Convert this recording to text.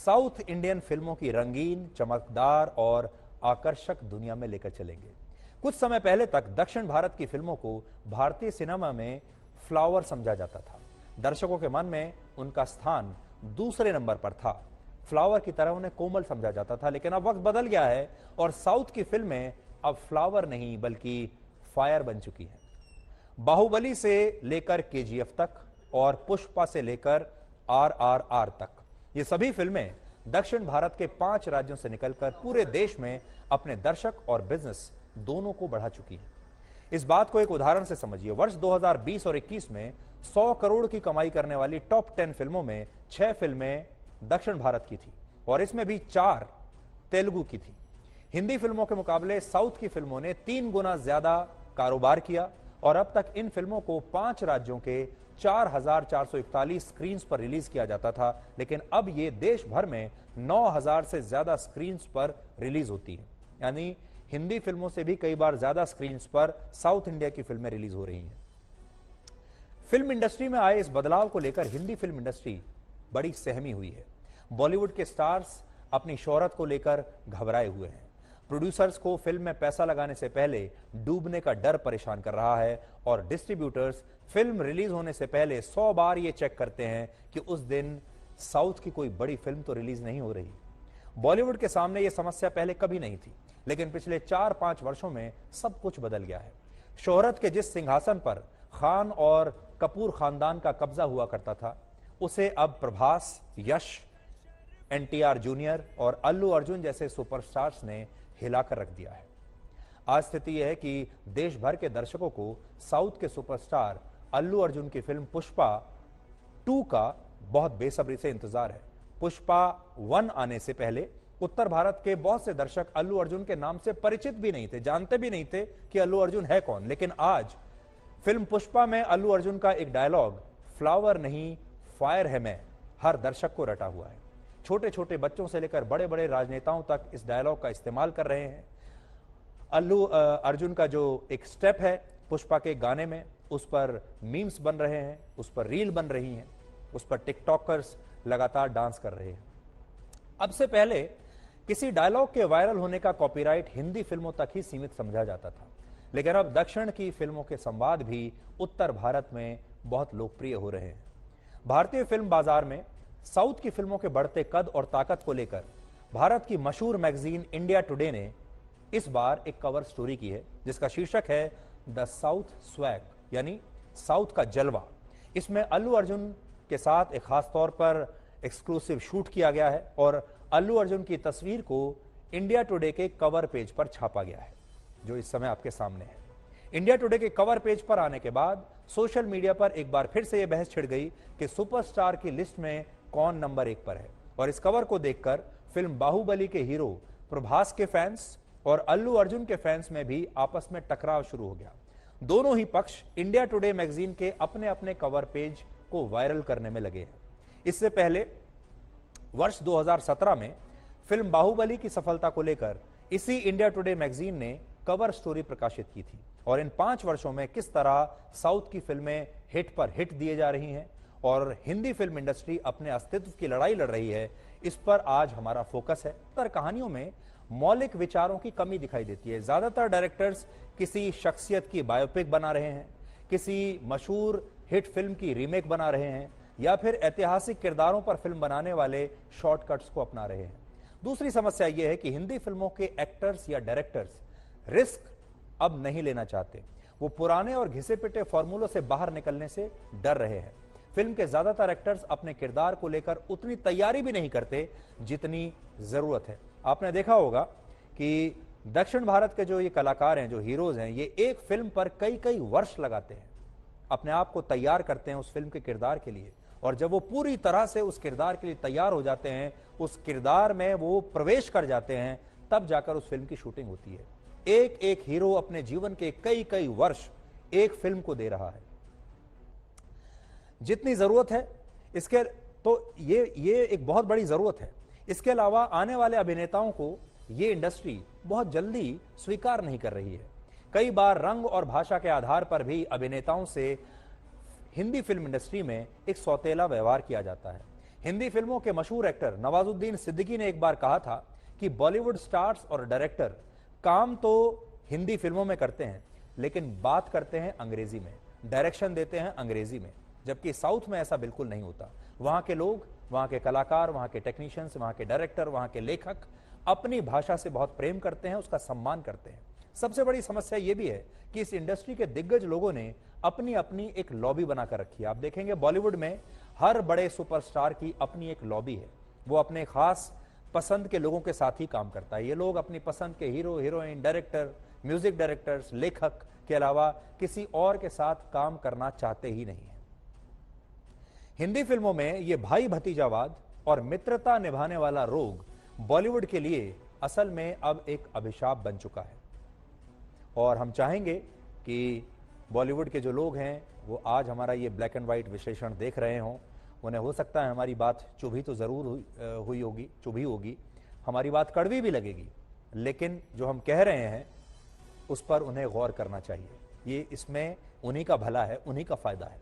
South Indian फिल्मों की रंगीन, चमकदार और आकर्षक दुनिया में लेकर चलेंगे। कुछ समय पहले तक दक्षिण भारत की फिल्मों को भारतीय सिनेमा में फ्लावर समझा जाता था। दर्शकों के मन में उनका स्थान दूसरे नंबर पर था। फ्लावर की तरह उन्हें कोमल समझा जाता था, लेकिन अब वक्त बदल गया है और साउथ की फिल्में अब फ्लावर नहीं बल्कि फायर बन चुकी हैं। बाहुबली से लेकर केजीएफ तक और पुष्पा से लेकर आरआरआर तक, ये सभी फिल्में दक्षिण भारत के 5 राज्यों से निकलकर पूरे देश में अपने दर्शक और बिजनेस दोनों को बढ़ा चुकी हैं। इस बात को एक उदाहरण से समझिए। वर्ष 2020 और 21 में 100 करोड़ की कमाई करने वाली टॉप 10 फिल्मों में 6 फिल्में दक्षिण भारत की थी और इसमें भी 4 तेलुगु की थी। हिंदी फिल्मों के मुकाबले साउथ की फिल्मों ने 3 गुना ज्यादा कारोबार किया और अब तक इन फिल्मों को 5 राज्यों के 4,441 स्क्रीन्स पर रिलीज किया जाता था, लेकिन अब ये देश भर में 9,000 से ज्यादा स्क्रीन्स पर रिलीज होती है। यानी हिंदी फिल्मों से भी कई बार ज्यादा स्क्रीन्स पर साउथ इंडिया की फिल्में रिलीज हो रही हैं। फिल्म इंडस्ट्री में आए इस बदलाव को लेकर हिंदी फिल्म इंडस्ट्री बड़ी सहमी हुई है। बॉलीवुड के स्टार्स अपनी शोहरत को लेकर घबराए हुए हैं। प्रोड्यूसर्स को फिल्म में पैसा लगाने से पहले डूबने का डर परेशान कर रहा है और डिस्ट्रीब्यूटर्स फिल्म रिलीज होने से पहले 100 बार ये चेक करते हैं कि उस दिन साउथ की कोई बड़ी फिल्म तो रिलीज नहीं हो रही। बॉलीवुड के सामने यह समस्या पहले कभी नहीं थी, लेकिन पिछले 4-5 वर्षों में सब कुछ बदल गया है। शोहरत के जिस सिंहासन पर खान और कपूर खानदान का कब्जा हुआ करता था, उसे अब प्रभास, यश, एनटीआर जूनियर और अल्लू अर्जुन जैसे सुपरस्टार्स ने हिलाकर रख दिया है। आज स्थिति यह है कि देश भर के दर्शकों को साउथ के सुपरस्टार अल्लू अर्जुन की फिल्म पुष्पा 2 का बहुत बेसब्री से इंतजार है। पुष्पा 1 आने से पहले उत्तर भारत के बहुत से दर्शक अल्लू अर्जुन के नाम से परिचित भी नहीं थे, जानते भी नहीं थे कि अल्लू अर्जुन है कौन। लेकिन आज फिल्म पुष्पा में अल्लू अर्जुन का एक डायलॉग, फ्लावर नहीं फायर है मैं, हर दर्शक को रटा हुआ है। छोटे छोटे बच्चों से लेकर बड़े बड़े राजनेताओं तक इस डायलॉग का इस्तेमाल कर रहे हैं। अल्लू अर्जुन का जो एक स्टेप है पुष्पा के गाने में, उस पर मीम्स बन रहे हैं, उस पर रील बन रही हैं, उस पर टिकटॉकर्स लगातार डांस कर रहे हैं। अब से पहले किसी डायलॉग के वायरल होने का कॉपीराइट हिंदी फिल्मों तक ही सीमित समझा जाता था, लेकिन अब दक्षिण की फिल्मों के संवाद भी उत्तर भारत में बहुत लोकप्रिय हो रहे हैं। भारतीय फिल्म बाजार में साउथ की फिल्मों के बढ़ते कद और ताकत को लेकर भारत की मशहूर मैगजीन इंडिया टुडे ने इस बार एक कवर स्टोरी की है, जिसका शीर्षक है द साउथ स्वैग, यानी साउथ का जलवा। इसमें अल्लू अर्जुन के साथ एक खास तौर पर एक्सक्लूसिव शूट किया गया है और अल्लू अर्जुन की तस्वीर को इंडिया टुडे के कवर पेज पर छापा गया है, जो इस समय आपके सामने है। इंडिया टुडे के कवर पेज पर आने के बाद सोशल मीडिया पर एक बार फिर से यह बहस छिड़ गई कि सुपरस्टार की लिस्ट में कौन नंबर 1 पर है। और इस कवर को देखकर फिल्म बाहुबली के हीरो प्रभास के फैंस और अल्लू अर्जुन के फैंस में भी आपस में टकराव शुरू हो गया। दोनों ही पक्ष इंडिया टुडे मैगजीन के अपने अपने कवर पेज को वायरल करने में लगे हैं। इससे पहले वर्ष 2017 में फिल्म बाहुबली की सफलता को लेकर इसी इंडिया टुडे मैगजीन ने कवर स्टोरी प्रकाशित की थी और इन 5 वर्षों में किस तरह साउथ की फिल्में हिट पर हिट दिए जा रही हैं और हिंदी फिल्म इंडस्ट्री अपने अस्तित्व की लड़ाई लड़ रही है, इस पर आज हमारा फोकस है। तर कहानियों में मौलिक विचारों की कमी दिखाई देती है। ज्यादातर डायरेक्टर्स किसी शख्सियत की बायोपिक बना रहे हैं, किसी मशहूर हिट फिल्म की रीमेक बना रहे हैं या फिर ऐतिहासिक किरदारों पर फिल्म बनाने वाले शॉर्टकट्स को अपना रहे हैं। दूसरी समस्या यह है कि हिंदी फिल्मों के एक्टर्स या डायरेक्टर्स रिस्क अब नहीं लेना चाहते। वो पुराने और घिसे पिटे फॉर्मूलों से बाहर निकलने से डर रहे हैं। फिल्म के ज्यादातर एक्टर्स अपने किरदार को लेकर उतनी तैयारी भी नहीं करते जितनी जरूरत है। आपने देखा होगा कि दक्षिण भारत के जो ये कलाकार हैं, जो हीरोज हैं, ये एक फिल्म पर कई कई वर्ष लगाते हैं, अपने आप को तैयार करते हैं उस फिल्म के किरदार के लिए, और जब वो पूरी तरह से उस किरदार के लिए तैयार हो जाते हैं, उस किरदार में वो प्रवेश कर जाते हैं, तब जाकर उस फिल्म की शूटिंग होती है। एक एक हीरो अपने जीवन के कई कई वर्ष एक फिल्म को दे रहा है। जितनी जरूरत है इसके, तो ये एक बहुत बड़ी जरूरत है। इसके अलावा आने वाले अभिनेताओं को ये इंडस्ट्री बहुत जल्दी स्वीकार नहीं कर रही है। कई बार रंग और भाषा के आधार पर भी अभिनेताओं से हिंदी फिल्म इंडस्ट्री में एक सौतेला व्यवहार किया जाता है। हिंदी फिल्मों के मशहूर एक्टर नवाजुद्दीन सिद्दीकी ने एक बार कहा था कि बॉलीवुड स्टार्स और डायरेक्टर काम तो हिंदी फिल्मों में करते हैं, लेकिन बात करते हैं अंग्रेजी में, डायरेक्शन देते हैं अंग्रेजी में, जबकि साउथ में ऐसा बिल्कुल नहीं होता। वहां के लोग, वहां के कलाकार, वहां के टेक्नीशियंस, वहां के डायरेक्टर, वहां के लेखक अपनी भाषा से बहुत प्रेम करते हैं, उसका सम्मान करते हैं। सबसे बड़ी समस्या यह भी है कि इस इंडस्ट्री के दिग्गज लोगों ने अपनी अपनी एक लॉबी बनाकर रखी है। आप देखेंगे बॉलीवुड में हर बड़े सुपरस्टार की अपनी एक लॉबी है, वो अपने खास पसंद के लोगों के साथ ही काम करता है। ये लोग अपनी पसंद के hero, heroine, director, music directors, लेखक के अलावा किसी और के साथ काम करना चाहते ही नहीं है। हिंदी फिल्मों में ये भाई भतीजावाद और मित्रता निभाने वाला रोग बॉलीवुड के लिए असल में अब एक अभिशाप बन चुका है, और हम चाहेंगे कि बॉलीवुड के जो लोग हैं वो आज हमारा ये ब्लैक एंड व्हाइट विश्लेषण देख रहे हों। उन्हें हो सकता है हमारी बात चुभी तो ज़रूर चुभी होगी, हमारी बात कड़वी भी लगेगी, लेकिन जो हम कह रहे हैं उस पर उन्हें गौर करना चाहिए। ये इसमें उन्हीं का भला है, उन्हीं का फ़ायदा है।